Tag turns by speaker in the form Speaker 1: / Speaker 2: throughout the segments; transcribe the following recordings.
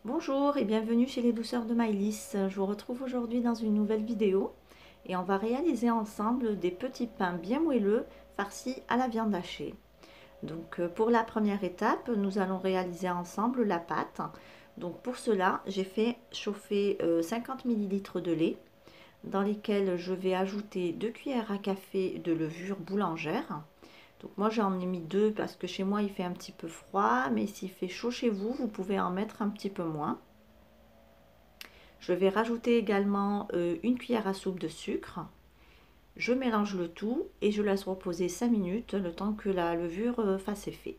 Speaker 1: Bonjour et bienvenue chez les douceurs de Maïlis. Je vous retrouve aujourd'hui dans une nouvelle vidéo et on va réaliser ensemble des petits pains bien moelleux farcis à la viande hachée. Donc pour la première étape, nous allons réaliser ensemble la pâte. Donc pour cela, j'ai fait chauffer 50 ml de lait dans lesquels je vais ajouter 2 cuillères à café de levure boulangère. Donc moi j'en ai mis 2 parce que chez moi il fait un petit peu froid, mais s'il fait chaud chez vous, vous pouvez en mettre un petit peu moins. Je vais rajouter également une cuillère à soupe de sucre. Je mélange le tout et je laisse reposer 5 minutes le temps que la levure fasse effet.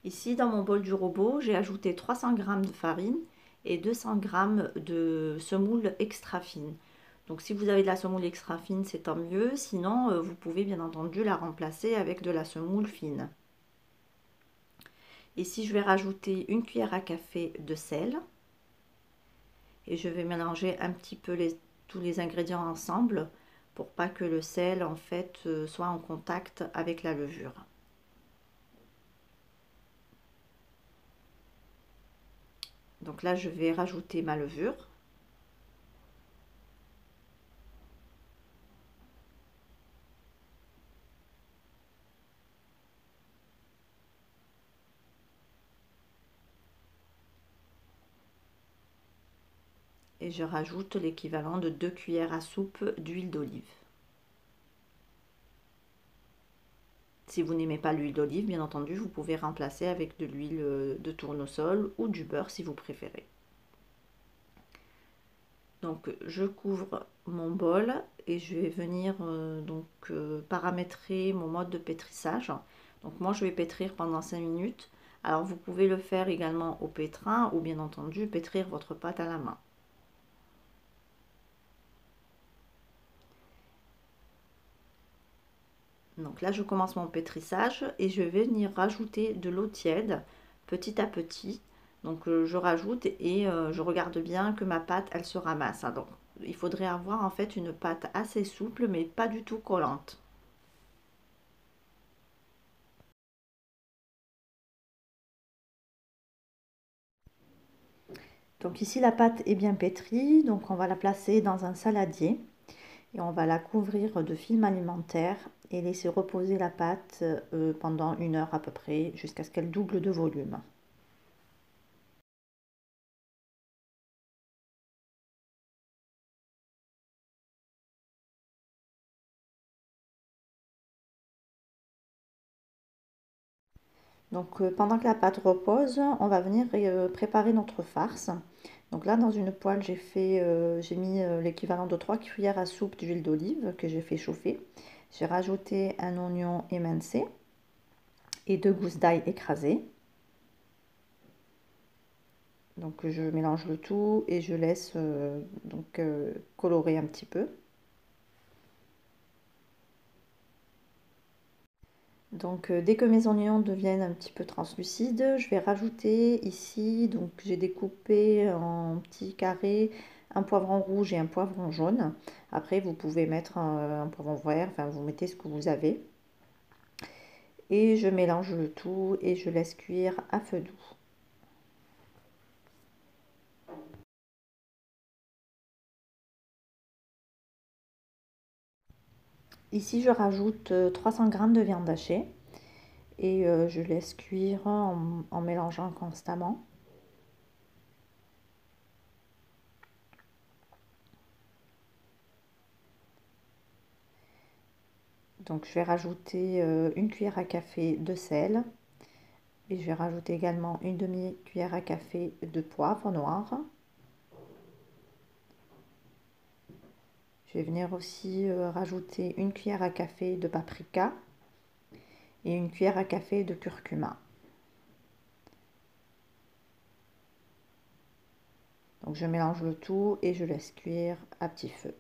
Speaker 1: Ici dans mon bol du robot, j'ai ajouté 300 g de farine et 200 g de semoule extra fine. Donc si vous avez de la semoule extra fine, c'est tant mieux. Sinon, vous pouvez bien entendu la remplacer avec de la semoule fine. Ici, je vais rajouter une cuillère à café de sel. Et je vais mélanger un petit peu tous les ingrédients ensemble pour pas que le sel en fait soit en contact avec la levure. Donc là, je vais rajouter ma levure. Et je rajoute l'équivalent de 2 cuillères à soupe d'huile d'olive. Si vous n'aimez pas l'huile d'olive, bien entendu, vous pouvez remplacer avec de l'huile de tournesol ou du beurre si vous préférez. Donc je couvre mon bol et je vais venir paramétrer mon mode de pétrissage. Donc moi je vais pétrir pendant 5 minutes. Alors vous pouvez le faire également au pétrin ou bien entendu pétrir votre pâte à la main. Donc là je commence mon pétrissage et je vais venir rajouter de l'eau tiède petit à petit. Donc je rajoute et je regarde bien que ma pâte elle se ramasse, hein. Donc il faudrait avoir en fait une pâte assez souple mais pas du tout collante. Donc ici la pâte est bien pétrie, donc on va la placer dans un saladier et on va la couvrir de film alimentaire et laisser reposer la pâte pendant 1 heure à peu près jusqu'à ce qu'elle double de volume. Donc pendant que la pâte repose, on va venir préparer notre farce. Donc là dans une poêle j'ai mis l'équivalent de 3 cuillères à soupe d'huile d'olive que j'ai fait chauffer. J'ai rajouté un oignon émincé et 2 gousses d'ail écrasées. Donc je mélange le tout et je laisse colorer un petit peu. Donc dès que mes oignons deviennent un petit peu translucides, je vais rajouter ici, donc j'ai découpé en petits carrés un poivron rouge et un poivron jaune. Après vous pouvez mettre un poivron vert, enfin vous mettez ce que vous avez. Et je mélange le tout et je laisse cuire à feu doux. Ici je rajoute 300 g de viande hachée et je laisse cuire en mélangeant constamment. Donc je vais rajouter une cuillère à café de sel et je vais rajouter également une demi-cuillère à café de poivre noir. Je vais venir aussi rajouter une cuillère à café de paprika et une cuillère à café de curcuma. Donc je mélange le tout et je laisse cuire à petit feu.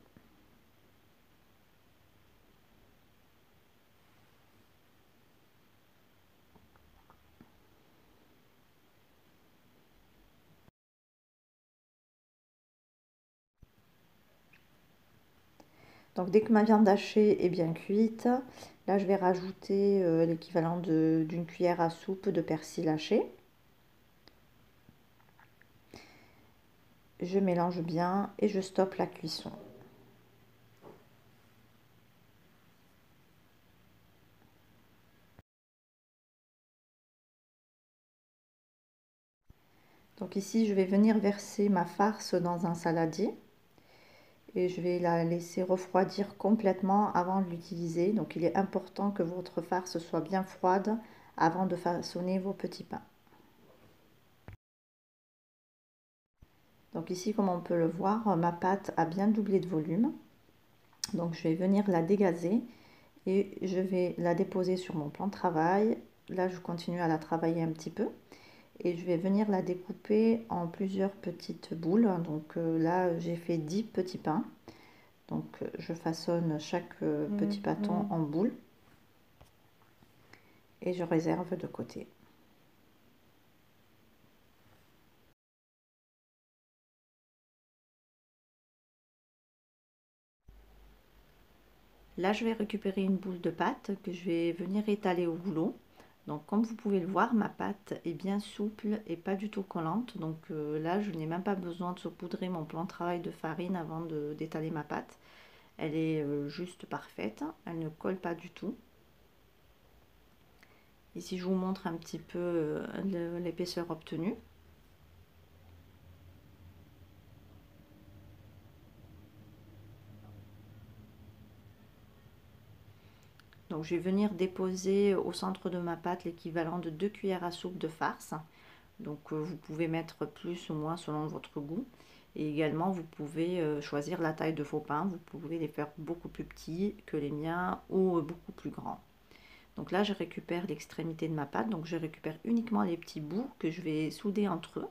Speaker 1: Donc dès que ma viande hachée est bien cuite, là je vais rajouter l'équivalent d'une cuillère à soupe de persil haché. Je mélange bien et je stoppe la cuisson. Donc ici, je vais venir verser ma farce dans un saladier et je vais la laisser refroidir complètement avant de l'utiliser. Donc il est important que votre farce soit bien froide avant de façonner vos petits pains. Donc ici, comme on peut le voir, ma pâte a bien doublé de volume. Donc je vais venir la dégazer et je vais la déposer sur mon plan de travail. Là, je continue à la travailler un petit peu. Et je vais venir la découper en plusieurs petites boules. Donc là, j'ai fait 10 petits pains. Donc je façonne chaque petit bâton en boule et je réserve de côté. Là, je vais récupérer une boule de pâte que je vais venir étaler au rouleau. Donc comme vous pouvez le voir, ma pâte est bien souple et pas du tout collante. Donc là, je n'ai même pas besoin de saupoudrer mon plan de travail de farine avant d'étaler ma pâte. Elle est juste parfaite, elle ne colle pas du tout. Ici, je vous montre un petit peu l'épaisseur obtenue. Donc, je vais venir déposer au centre de ma pâte l'équivalent de 2 cuillères à soupe de farce. Donc, vous pouvez mettre plus ou moins selon votre goût. Et également, vous pouvez choisir la taille de vos pains. Vous pouvez les faire beaucoup plus petits que les miens ou beaucoup plus grands. Donc là, je récupère l'extrémité de ma pâte. Donc, je récupère uniquement les petits bouts que je vais souder entre eux.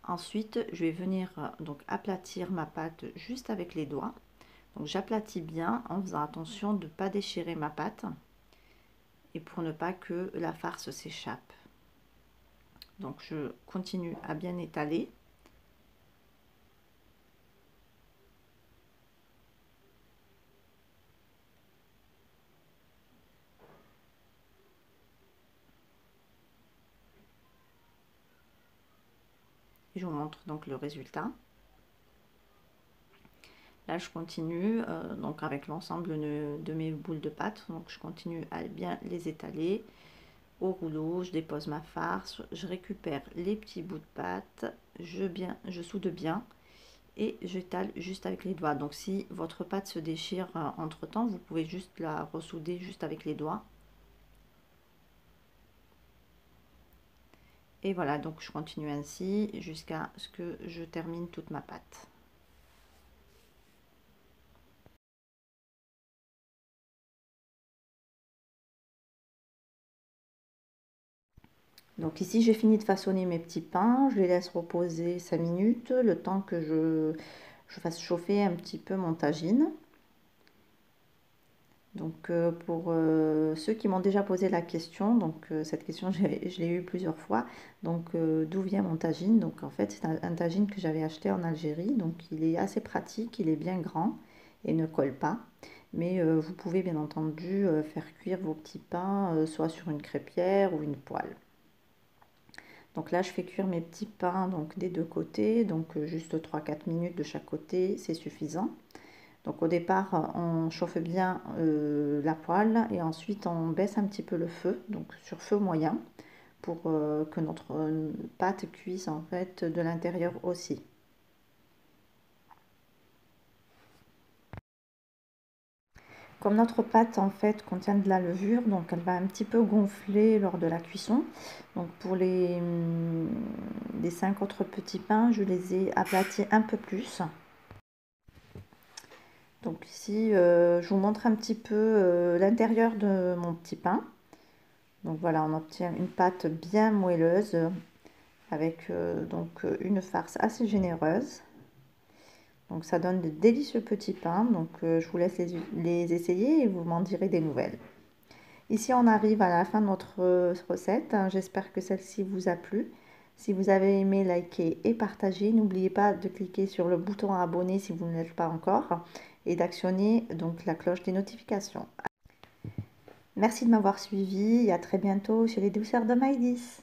Speaker 1: Ensuite, je vais venir donc aplatir ma pâte juste avec les doigts. Donc j'aplatis bien en faisant attention de ne pas déchirer ma pâte et pour ne pas que la farce s'échappe. Donc je continue à bien étaler. Et je vous montre donc le résultat. Là, je continue donc avec l'ensemble de mes boules de pâte. Donc, je continue à bien les étaler au rouleau. Je dépose ma farce, je récupère les petits bouts de pâte, je soude bien et j'étale juste avec les doigts. Donc, si votre pâte se déchire entre temps, vous pouvez juste la ressouder juste avec les doigts. Et voilà, donc je continue ainsi jusqu'à ce que je termine toute ma pâte. Donc ici, j'ai fini de façonner mes petits pains. Je les laisse reposer 5 minutes, le temps que je fasse chauffer un petit peu mon tagine. Donc pour ceux qui m'ont déjà posé la question, donc cette question je l'ai eue plusieurs fois, donc d'où vient mon tagine? Donc en fait c'est un tagine que j'avais acheté en Algérie, donc il est assez pratique, il est bien grand et ne colle pas. Mais vous pouvez bien entendu faire cuire vos petits pains soit sur une crêpière ou une poêle. Donc là je fais cuire mes petits pains donc des deux côtés, donc juste 3-4 minutes de chaque côté, c'est suffisant. Donc au départ, on chauffe bien la poêle et ensuite on baisse un petit peu le feu, donc sur feu moyen, pour que notre pâte cuise en fait de l'intérieur aussi. Comme notre pâte en fait contient de la levure, donc elle va un petit peu gonfler lors de la cuisson. Donc pour les 5 autres petits pains, je les ai aplatis un peu plus. Donc ici, je vous montre un petit peu l'intérieur de mon petit pain. Donc voilà, on obtient une pâte bien moelleuse avec donc une farce assez généreuse. Donc ça donne de délicieux petits pains. Donc je vous laisse les essayer et vous m'en direz des nouvelles. Ici, on arrive à la fin de notre recette. J'espère que celle-ci vous a plu. Si vous avez aimé, likez et partagez. N'oubliez pas de cliquer sur le bouton abonner si vous ne l'êtes pas encore et d'actionner donc la cloche des notifications. Merci de m'avoir suivi et à très bientôt chez les douceurs de Maïlis.